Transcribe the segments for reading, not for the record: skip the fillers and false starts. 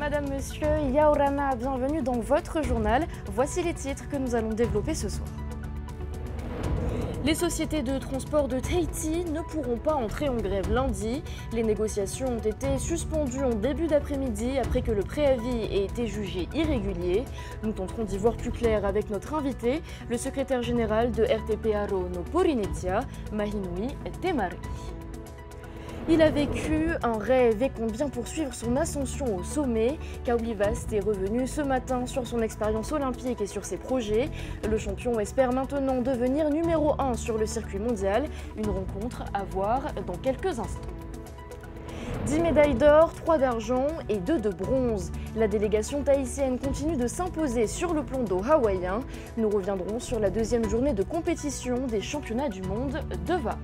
Madame, Monsieur, Yaorana, bienvenue dans votre journal. Voici les titres que nous allons développer ce soir. Les sociétés de transport de Tahiti ne pourront pas entrer en grève lundi. Les négociations ont été suspendues en début d'après-midi après que le préavis ait été jugé irrégulier. Nous tenterons d'y voir plus clair avec notre invité, le secrétaire général de RTP Aro no Porinetia, Mahinui Temari. Il a vécu un rêve et compte bien poursuivre son ascension au sommet. Kaoui Vast est revenu ce matin sur son expérience olympique et sur ses projets. Le champion espère maintenant devenir numéro 1 sur le circuit mondial. Une rencontre à voir dans quelques instants. 10 médailles d'or, 3 d'argent et 2 de bronze. La délégation tahitienne continue de s'imposer sur le plan d'eau hawaïen. Nous reviendrons sur la deuxième journée de compétition des championnats du monde de VAR.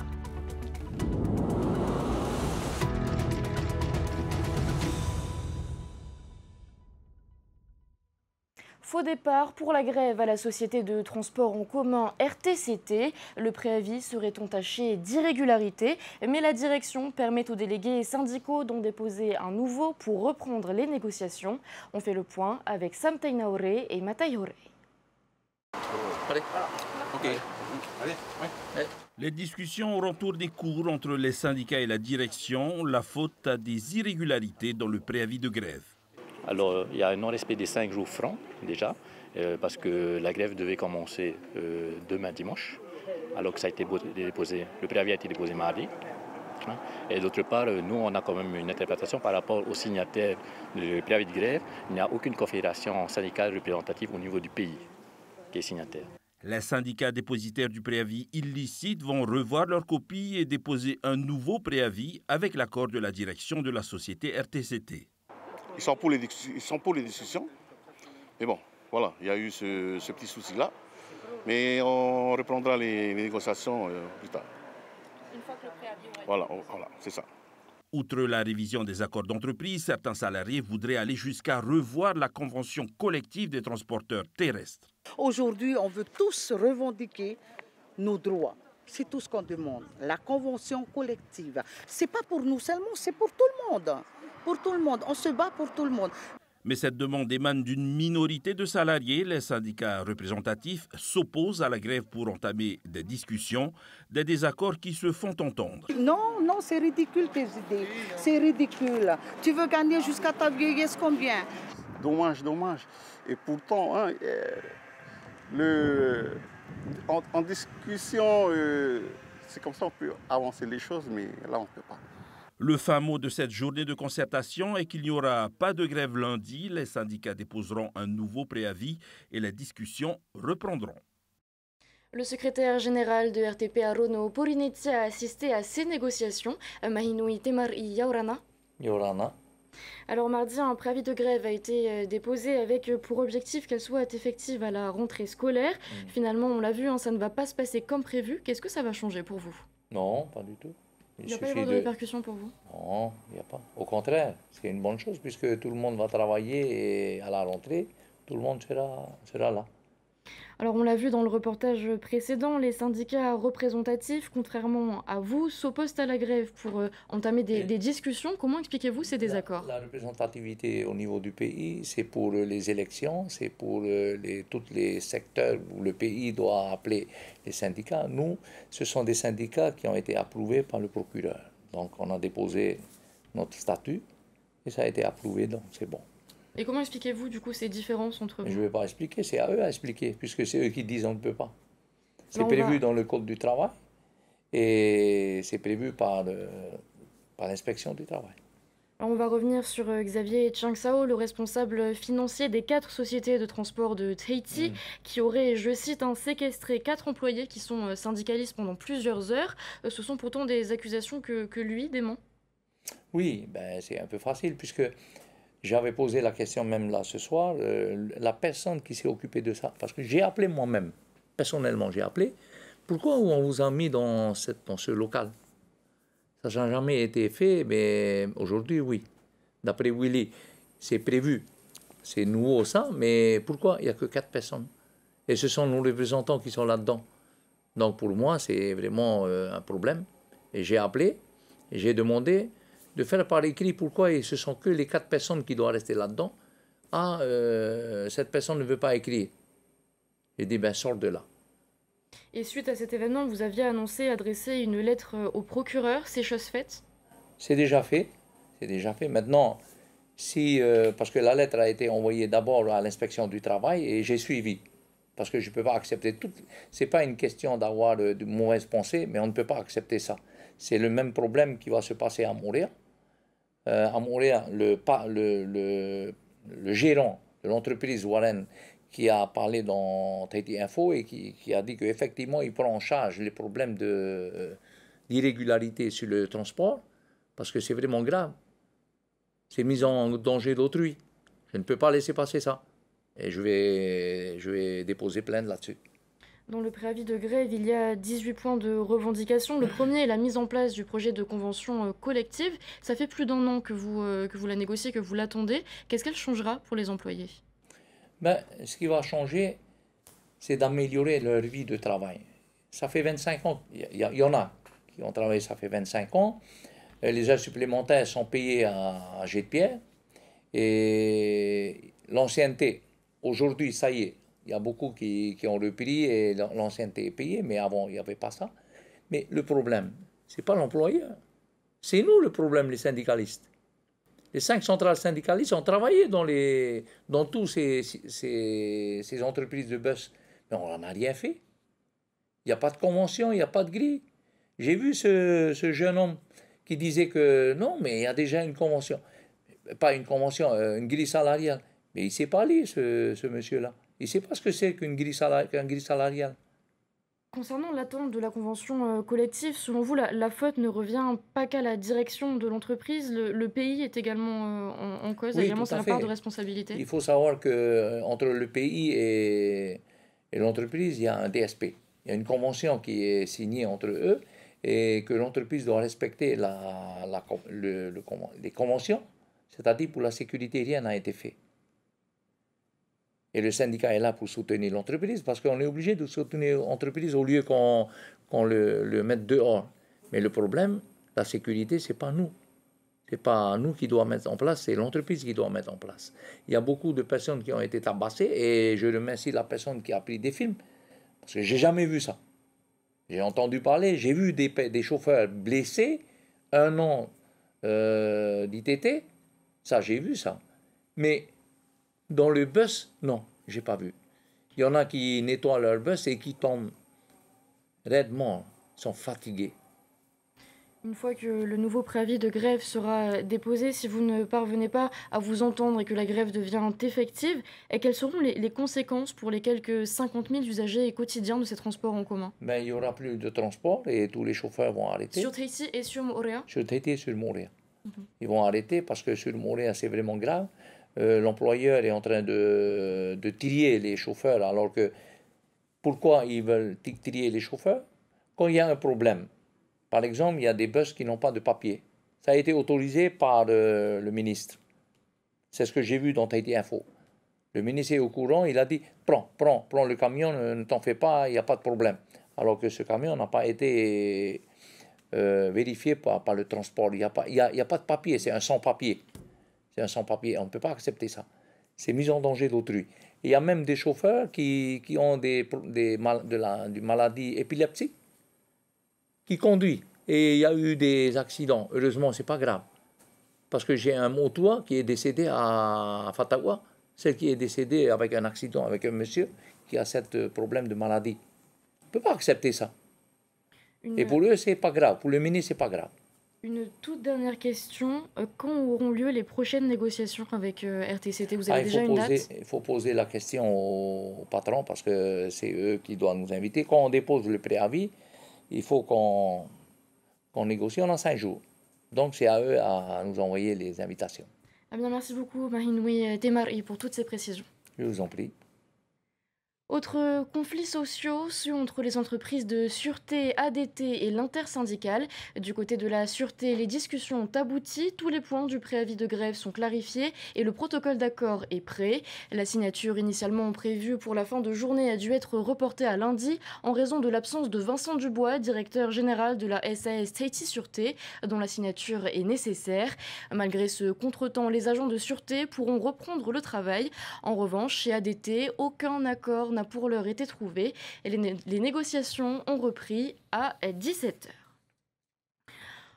Faux départ pour la grève à la société de transport en commun RTCT. Le préavis serait entaché d'irrégularité, mais la direction permet aux délégués syndicaux d'en déposer un nouveau pour reprendre les négociations. On fait le point avec Sam Tainaore et Matayore. Les discussions au retour des cours entre les syndicats et la direction, la faute à des irrégularités dans le préavis de grève. Alors, il y a un non-respect des 5 jours francs, déjà, parce que la grève devait commencer demain dimanche, alors que ça a été déposé, le préavis a été déposé mardi. Et d'autre part, nous, on a quand même une interprétation par rapport aux signataires du préavis de grève. Il n'y a aucune confédération syndicale représentative au niveau du pays qui est signataire. Les syndicats dépositaires du préavis illicite vont revoir leur copie et déposer un nouveau préavis avec l'accord de la direction de la société RTCT. Ils sont pour les discussions. Mais bon, voilà, il y a eu ce petit souci-là. Mais on reprendra les négociations plus tard. Une fois que le préavis aura été... Voilà, c'est ça. Outre la révision des accords d'entreprise, certains salariés voudraient aller jusqu'à revoir la convention collective des transporteurs terrestres. Aujourd'hui, on veut tous revendiquer nos droits. C'est tout ce qu'on demande. La convention collective. C'est pas pour nous seulement, c'est pour tout le monde. Pour tout le monde. On se bat pour tout le monde. Mais cette demande émane d'une minorité de salariés. Les syndicats représentatifs s'opposent à la grève pour entamer des discussions, des désaccords qui se font entendre. Non, c'est ridicule tes idées. C'est ridicule. Tu veux gagner jusqu'à ta vieillesse combien? Dommage. Et pourtant, en discussion, c'est comme ça qu'on peut avancer les choses, mais là, on ne peut pas. Le fin mot de cette journée de concertation est qu'il n'y aura pas de grève lundi. Les syndicats déposeront un nouveau préavis et les discussions reprendront. Le secrétaire général de RTP Aro no Porinetia a assisté à ces négociations. Mahinui Temari Yaorana. Alors mardi, un préavis de grève a été déposé avec pour objectif qu'elle soit effective à la rentrée scolaire. Finalement, on l'a vu, ça ne va pas se passer comme prévu. Qu'est-ce que ça va changer pour vous? Non, pas du tout. Il n'y a pas de répercussions pour vous? Non, il n'y a pas. Au contraire, c'est une bonne chose puisque tout le monde va travailler et à la rentrée, tout le monde sera là. Alors on l'a vu dans le reportage précédent, les syndicats représentatifs, contrairement à vous, s'opposent à la grève pour entamer des discussions. Comment expliquez-vous ces désaccords? La représentativité au niveau du pays, c'est pour les élections, c'est pour tous les secteurs où le pays doit appeler les syndicats. Nous, ce sont des syndicats qui ont été approuvés par le procureur. Donc on a déposé notre statut et ça a été approuvé, donc c'est bon. Et comment expliquez-vous du coup ces différences entre vous? Je ne vais pas expliquer, c'est à eux à expliquer, puisque c'est eux qui disent on ne peut pas. C'est prévu dans le Code du travail et c'est prévu par l'inspection du travail. Alors on va revenir sur Xavier Changsao, le responsable financier des 4 sociétés de transport de Tahiti, qui aurait, je cite, séquestré 4 employés qui sont syndicalistes pendant plusieurs heures. Ce sont pourtant des accusations que lui dément. Oui, c'est un peu facile, puisque j'avais posé la question même là ce soir, la personne qui s'est occupée de ça, parce que j'ai appelé moi-même, personnellement j'ai appelé, pourquoi on vous a mis dans ce local? Ça n'a jamais été fait, mais aujourd'hui oui. D'après Willy, c'est prévu, c'est nouveau ça, mais pourquoi il n'y a que 4 personnes? Et ce sont nos représentants qui sont là-dedans. Donc pour moi, c'est vraiment un problème. Et j'ai appelé, et j'ai demandé de faire par écrit pourquoi et ce sont que les 4 personnes qui doivent rester là-dedans. Ah, cette personne ne veut pas écrire. J'ai dit, ben sors de là. Et suite à cet événement, vous aviez annoncé adresser une lettre au procureur, c'est chose faite? C'est déjà fait. C'est déjà fait. Maintenant, si, parce que la lettre a été envoyée d'abord à l'inspection du travail et j'ai suivi. Parce que je ne peux pas accepter tout. Ce n'est pas une question d'avoir de mauvaises pensées, mais on ne peut pas accepter ça. C'est le même problème qui va se passer à Montréal. À Montréal, le gérant de l'entreprise Warren qui a parlé dans Tahiti Info et qui a dit qu'effectivement, il prend en charge les problèmes d'irrégularité sur le transport, parce que c'est vraiment grave. C'est mise en danger d'autrui. Je ne peux pas laisser passer ça. Et je vais déposer plainte là-dessus. Dans le préavis de grève, il y a 18 points de revendication. Le premier est la mise en place du projet de convention collective. Ça fait plus d'1 an que vous la négociez, que vous l'attendez. Qu'est-ce qu'elle changera pour les employés? Ben, ce qui va changer, c'est d'améliorer leur vie de travail. Ça fait 25 ans, il y en a qui ont travaillé, ça fait 25 ans. Les heures supplémentaires sont payées à jet de pierre. Et l'ancienneté, aujourd'hui, ça y est, il y a beaucoup qui ont repris et l'ancienneté est payée, mais avant, il n'y avait pas ça. Mais le problème, ce n'est pas l'employeur. C'est nous le problème, les syndicalistes. Les 5 centrales syndicalistes ont travaillé dans tous ces entreprises de bus. Mais on n'en a rien fait. Il n'y a pas de convention, il n'y a pas de grille. J'ai vu ce jeune homme qui disait que non, mais il y a déjà une convention. Pas une convention, une grille salariale. Mais il ne sait pas lire, ce monsieur-là. Il ne sait pas ce que c'est qu'une grille salariale. Concernant l'attente de la convention collective, selon vous, la faute ne revient pas qu'à la direction de l'entreprise. Le pays est également en cause, Oui, également tout à sa fait. part de responsabilité. Il faut savoir qu'entre le pays et l'entreprise, il y a un DSP. Il y a une convention qui est signée entre eux et que l'entreprise doit respecter les conventions. C'est-à-dire pour la sécurité, rien n'a été fait. Et le syndicat est là pour soutenir l'entreprise parce qu'on est obligé de soutenir l'entreprise au lieu qu'on le mette dehors. Mais le problème, la sécurité, ce n'est pas nous. Ce n'est pas nous qui doit mettre en place, c'est l'entreprise qui doit mettre en place. Il y a beaucoup de personnes qui ont été tabassées et je remercie la personne qui a pris des films parce que j'ai jamais vu ça. J'ai entendu parler, j'ai vu des chauffeurs blessés, 1 an d'ITT, ça j'ai vu ça. Mais dans le bus, non, j'ai pas vu. Il y en a qui nettoient leur bus et qui tombent raidement, sont fatigués. Une fois que le nouveau préavis de grève sera déposé, si vous ne parvenez pas à vous entendre et que la grève devient effective, et quelles seront les conséquences pour les quelques 50 000 usagers quotidiens de ces transports en commun? Ben, il n'y aura plus de transport et tous les chauffeurs vont arrêter. Sur Tahiti et sur Moorea? Sur Tahiti et sur Moorea. Ils vont arrêter parce que sur Moorea, c'est vraiment grave. L'employeur est en train de trier les chauffeurs alors que... Pourquoi ils veulent trier les chauffeurs? Quand il y a un problème. Par exemple, il y a des bus qui n'ont pas de papier. Ça a été autorisé par le ministre. C'est ce que j'ai vu dans Tahiti Info. Le ministre est au courant, il a dit « Prends le camion, ne t'en fais pas, il n'y a pas de problème. » Alors que ce camion n'a pas été vérifié par le transport. Il n'y a pas de papier, c'est un sans-papier. C'est un sans-papier, on ne peut pas accepter ça. C'est mise en danger d'autrui. Il y a même des chauffeurs qui ont des maladies épileptiques qui conduit. Et il y a eu des accidents. Heureusement, ce n'est pas grave. Parce que j'ai un motois qui est décédé à Fatawa, celle qui est décédée avec un accident avec un monsieur qui a ce problème de maladie. On ne peut pas accepter ça. Et pour eux, ce n'est pas grave. Pour le ministre, ce n'est pas grave. Une toute dernière question. Quand auront lieu les prochaines négociations avec RTCT? Vous avez déjà une date? Il faut poser la question au patron parce que c'est eux qui doivent nous inviter. Quand on dépose le préavis, il faut qu'on négocie. On a 5 jours. Donc, c'est à eux à nous envoyer les invitations. Ah bien, merci beaucoup, Mahinoui Temari, pour toutes ces précisions. Je vous en prie. Autres conflits sociaux, ceux entre les entreprises de sûreté ADT et l'intersyndicale. Du côté de la sûreté, les discussions ont abouti, tous les points du préavis de grève sont clarifiés et le protocole d'accord est prêt. La signature initialement prévue pour la fin de journée a dû être reportée à lundi en raison de l'absence de Vincent Dubois, directeur général de la SAS Tahiti Sûreté, dont la signature est nécessaire. Malgré ce contretemps, les agents de sûreté pourront reprendre le travail. En revanche, chez ADT, aucun accord n'a pour l'heure été trouvé et les négociations ont repris à 17h.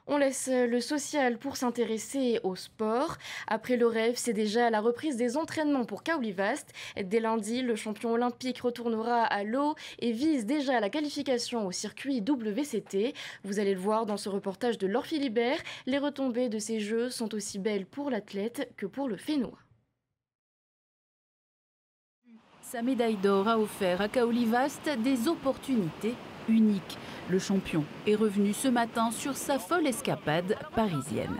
On laisse le social pour s'intéresser au sport. Après le rêve, c'est déjà la reprise des entraînements pour Kaolivast. Dès lundi, le champion olympique retournera à l'eau et vise déjà la qualification au circuit WCT. Vous allez le voir dans ce reportage de Laure Philibert. Les retombées de ces Jeux sont aussi belles pour l'athlète que pour le Fénois. Sa médaille d'or a offert à Kaolivast des opportunités uniques. Le champion est revenu ce matin sur sa folle escapade parisienne.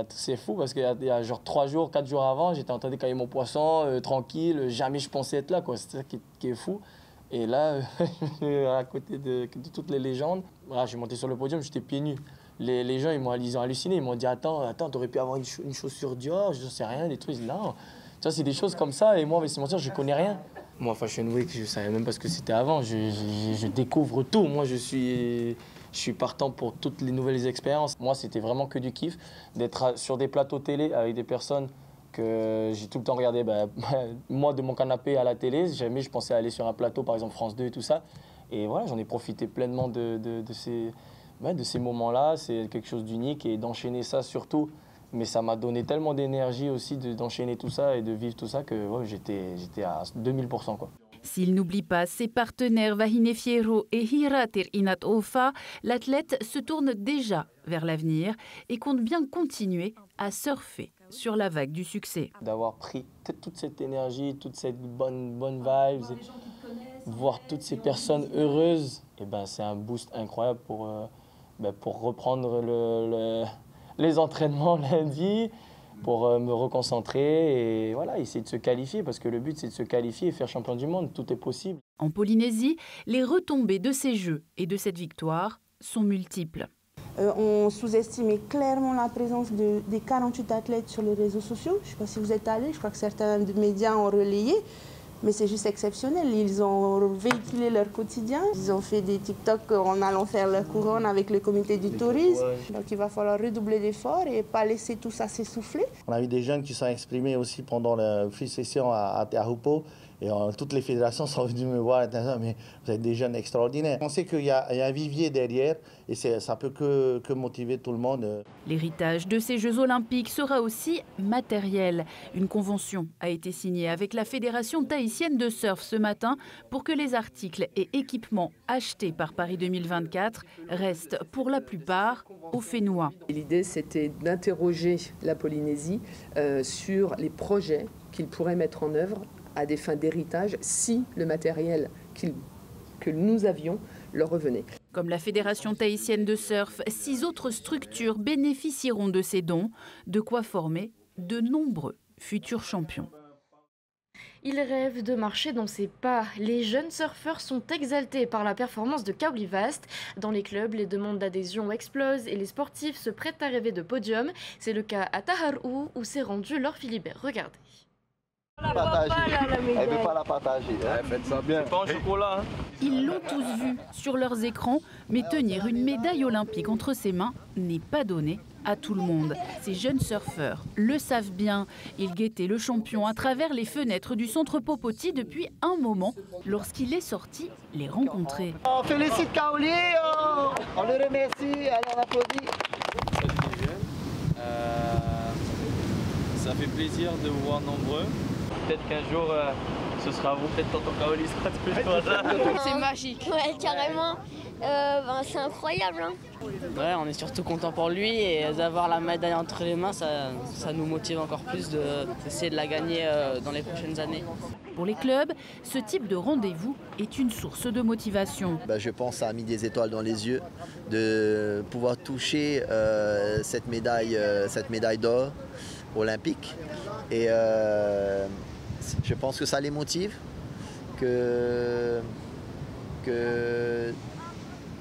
C'est fou parce qu'il y a genre 3 jours, 4 jours avant, j'étais en train de cailler mon poisson, tranquille, jamais je pensais être là, quoi. C'est ça qui est fou. Et là, à côté de toutes les légendes, voilà, je suis monté sur le podium, j'étais pieds nus. Les gens, ils ont halluciné, ils m'ont dit attends, t'aurais pu avoir une chaussure Dior, je sais rien, des trucs. Non, ça c'est des choses comme ça et moi, avec ces mentir, je connais rien. Moi, Fashion Week, je ne savais même pas ce que c'était avant. Je découvre tout. Moi, je suis partant pour toutes les nouvelles expériences. Moi, c'était vraiment que du kiff d'être sur des plateaux télé avec des personnes que j'ai tout le temps regardé. Moi, de mon canapé à la télé, jamais je pensais aller sur un plateau, par exemple France 2 et tout ça. Et voilà, j'en ai profité pleinement de ces moments-là. C'est quelque chose d'unique et d'enchaîner ça surtout. Mais ça m'a donné tellement d'énergie aussi d'enchaîner tout ça et de vivre tout ça que ouais, j'étais à 2000%, quoi. S'il n'oublie pas ses partenaires Vahine Fierro et Hiratir Inat Ofa, l'athlète se tourne déjà vers l'avenir et compte bien continuer à surfer sur la vague du succès. D'avoir pris toute cette énergie, toute cette bonne vibe, voir toutes ces personnes heureuses, et c'est un boost incroyable pour reprendre les entraînements lundi, pour me reconcentrer et voilà, essayer de se qualifier parce que le but c'est de se qualifier et faire champion du monde, tout est possible. En Polynésie, les retombées de ces Jeux et de cette victoire sont multiples. On sous-estimait clairement la présence des 48 athlètes sur les réseaux sociaux. Je ne sais pas si vous êtes allés, je crois que certains médias ont relayé. Mais c'est juste exceptionnel. Ils ont véhiculé leur quotidien. Ils ont fait des TikTok en allant faire leur couronne avec le comité du tourisme. Donc il va falloir redoubler d'efforts et pas laisser tout ça s'essouffler. On a eu des jeunes qui sont exprimés aussi pendant la free session à Teahupo'o. Et toutes les fédérations sont venues me voir et disent mais vous êtes des jeunes extraordinaires. On sait qu'il y a un vivier derrière et ça peut que motiver tout le monde. L'héritage de ces Jeux olympiques sera aussi matériel. Une convention a été signée avec la Fédération tahitienne de surf ce matin pour que les articles et équipements achetés par Paris 2024 restent pour la plupart aux Fénois. L'idée, c'était d'interroger la Polynésie sur les projets qu'ils pourraient mettre en œuvre à des fins d'héritage si le matériel que nous avions leur revenait. Comme la Fédération tahitienne de surf, 6 autres structures bénéficieront de ces dons, de quoi former de nombreux futurs champions. Il rêve de marcher dans ses pas. Les jeunes surfeurs sont exaltés par la performance de Kaolivast. Dans les clubs, les demandes d'adhésion explosent et les sportifs se prêtent à rêver de podium. C'est le cas à Taharou où s'est rendu Laure Philibert. Regardez. Elle veut pas la partager. Faites ça bien. C'est pas un chocolat. Ils l'ont tous vu sur leurs écrans, mais tenir une médaille olympique entre ses mains n'est pas donné à tout le monde. Ces jeunes surfeurs le savent bien. Ils guettaient le champion à travers les fenêtres du centre Popoti depuis un moment, lorsqu'il est sorti les rencontrer. On félicite Kaoli, on le remercie, allez on applaudit. Salut les jeunes. Ça fait plaisir de vous voir nombreux. Peut-être qu'un jour, ce sera vous, peut-être tonton Kaoli sera toujours là. C'est magique. Ouais, carrément. C'est incroyable. Hein. Ouais, on est surtout content pour lui et d'avoir la médaille entre les mains, ça nous motive encore plus d'essayer de la gagner dans les prochaines années. Pour les clubs, ce type de rendez-vous est une source de motivation. Je pense que ça a mis des étoiles dans les yeux de pouvoir toucher cette médaille d'or olympique. Et je pense que ça les motive. que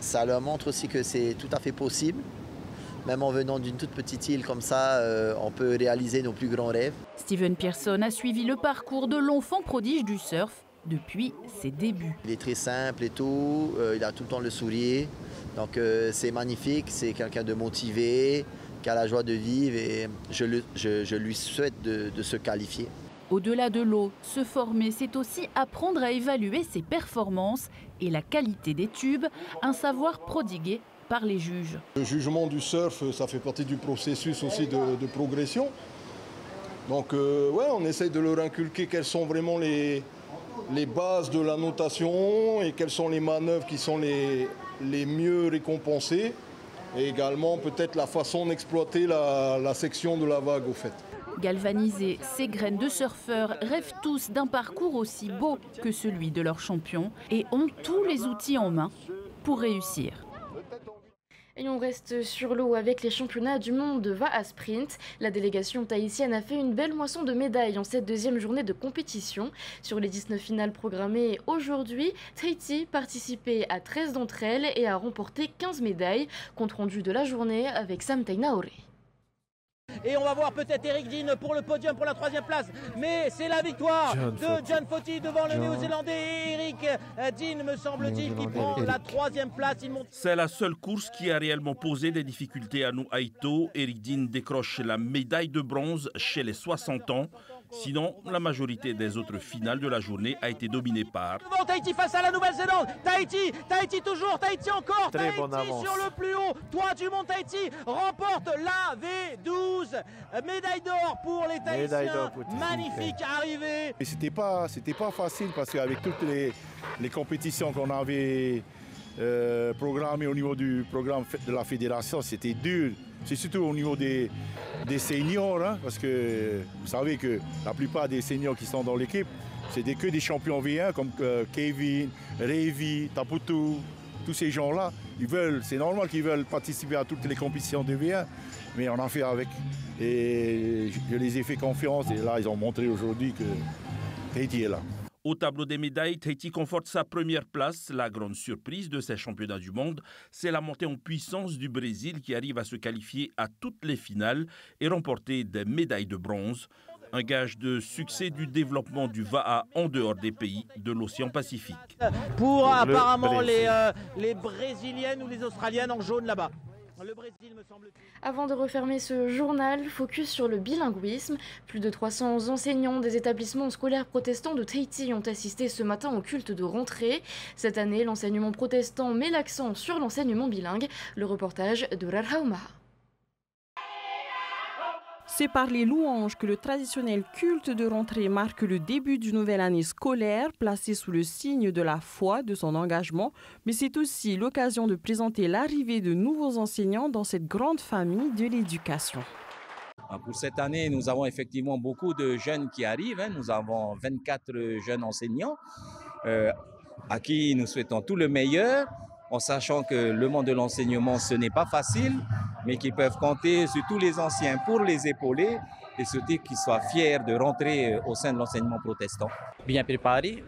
ça leur montre aussi que c'est tout à fait possible. Même en venant d'une toute petite île comme ça, on peut réaliser nos plus grands rêves. Steven Pearson a suivi le parcours de l'enfant prodige du surf depuis ses débuts. Il est très simple et tout, il a tout le temps le sourire. Donc c'est magnifique, c'est quelqu'un de motivé, qui a la joie de vivre et je lui souhaite de se qualifier. Au-delà de l'eau, se former, c'est aussi apprendre à évaluer ses performances et la qualité des tubes, un savoir prodigué par les juges. Le jugement du surf, ça fait partie du processus aussi de progression. Donc ouais, on essaye de leur inculquer quelles sont vraiment les bases de la notation et quelles sont les manœuvres qui sont les mieux récompensées. Et également peut-être la façon d'exploiter la section de la vague au fait. Galvanisés, ces graines de surfeurs rêvent tous d'un parcours aussi beau que celui de leur champion et ont tous les outils en main pour réussir. Et on reste sur l'eau avec les championnats du monde de VA sprint. La délégation tahitienne a fait une belle moisson de médailles en cette deuxième journée de compétition. Sur les 19 finales programmées aujourd'hui, Tahiti participait à 13 d'entre elles et a remporté 15 médailles. Compte rendu de la journée avec Sam Tainaore. Et on va voir peut-être Eric Dean pour le podium pour la 3e place. Mais c'est la victoire de John Foti devant le Néo-Zélandais Eric Dean, me semble-t-il, qui prend la 3e place. C'est la seule course qui a réellement posé des difficultés à Nu'aito. Eric Dean décroche la médaille de bronze chez les 60 ans. Sinon, la majorité des autres finales de la journée a été dominée par... Tahiti face à la Nouvelle-Zélande. Tahiti toujours, Tahiti encore. Très Tahiti bonne avance. sur le plus haut. Toit du monde, Tahiti remporte la V12. Médaille d'or pour les Tahitiens. Magnifique arrivée. Et c'était pas facile parce qu'avec toutes les compétitions qu'on avait programmées au niveau du programme de la fédération, c'était dur. C'est surtout au niveau des seniors, hein, parce que vous savez que la plupart des seniors qui sont dans l'équipe, c'est que des champions V1 comme Kevin, Revi, Taputu, tous ces gens-là. C'est normal qu'ils veulent participer à toutes les compétitions de V1, mais on en fait avec. Et je les ai fait confiance et là, ils ont montré aujourd'hui que Tahiti est là. Au tableau des médailles, Tahiti conforte sa première place. La grande surprise de ces championnats du monde, c'est la montée en puissance du Brésil qui arrive à se qualifier à toutes les finales et remporter des médailles de bronze. Un gage de succès du développement du VAA en dehors des pays de l'océan Pacifique. Pour apparemment les Brésiliennes ou les Australiennes en jaune là-bas. Le Brésil, me semble-t-il. Avant de refermer ce journal, focus sur le bilinguisme. Plus de 300 enseignants des établissements scolaires protestants de Tahiti ont assisté ce matin au culte de rentrée. Cette année, l'enseignement protestant met l'accent sur l'enseignement bilingue. Le reportage de Rarhauma. C'est par les louanges que le traditionnel culte de rentrée marque le début d'une nouvelle année scolaire placée sous le signe de la foi, de son engagement, mais c'est aussi l'occasion de présenter l'arrivée de nouveaux enseignants dans cette grande famille de l'éducation. Pour cette année, nous avons effectivement beaucoup de jeunes qui arrivent. Nous avons 24 jeunes enseignants à qui nous souhaitons tout le meilleur, en sachant que le monde de l'enseignement, ce n'est pas facile, mais qu'ils peuvent compter sur tous les anciens pour les épauler et surtout qu'ils soient fiers de rentrer au sein de l'enseignement protestant. Bien préparé,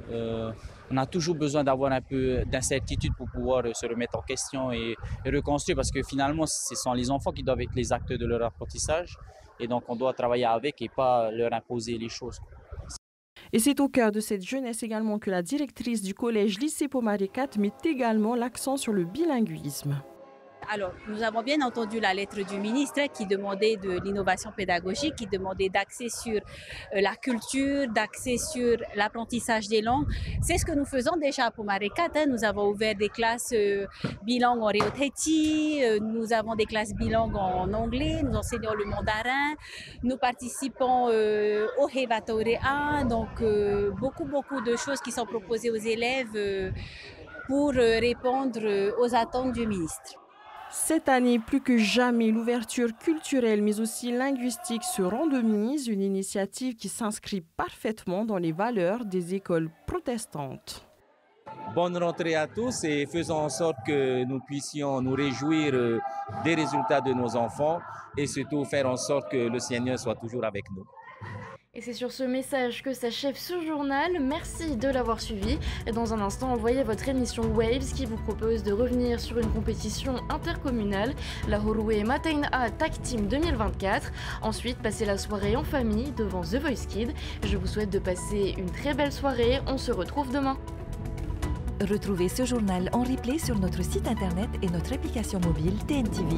on a toujours besoin d'avoir un peu d'incertitude pour pouvoir se remettre en question et reconstruire, parce que finalement, ce sont les enfants qui doivent être les acteurs de leur apprentissage, et donc on doit travailler avec et pas leur imposer les choses. Et c'est au cœur de cette jeunesse également que la directrice du collège lycée Pomaricat met également l'accent sur le bilinguisme. Alors, nous avons bien entendu la lettre du ministre qui demandait de l'innovation pédagogique, qui demandait d'axer sur la culture, d'axer sur l'apprentissage des langues. C'est ce que nous faisons déjà à Pomaricat. Nous avons ouvert des classes bilingues en Reo Tahiti, nous avons des classes bilingues en anglais, nous enseignons le mandarin, nous participons au Hevatore 1, donc beaucoup de choses qui sont proposées aux élèves pour répondre aux attentes du ministre. Cette année, plus que jamais, l'ouverture culturelle mais aussi linguistique seront de mise, une initiative qui s'inscrit parfaitement dans les valeurs des écoles protestantes. Bonne rentrée à tous et faisons en sorte que nous puissions nous réjouir des résultats de nos enfants et surtout faire en sorte que le Seigneur soit toujours avec nous. Et c'est sur ce message que s'achève ce journal. Merci de l'avoir suivi. Et dans un instant, envoyez votre émission Waves qui vous propose de revenir sur une compétition intercommunale, la Horoué Matain-A Tag Team 2024. Ensuite, passez la soirée en famille devant The Voice Kids. Je vous souhaite de passer une très belle soirée. On se retrouve demain. Retrouvez ce journal en replay sur notre site internet et notre application mobile TNTV.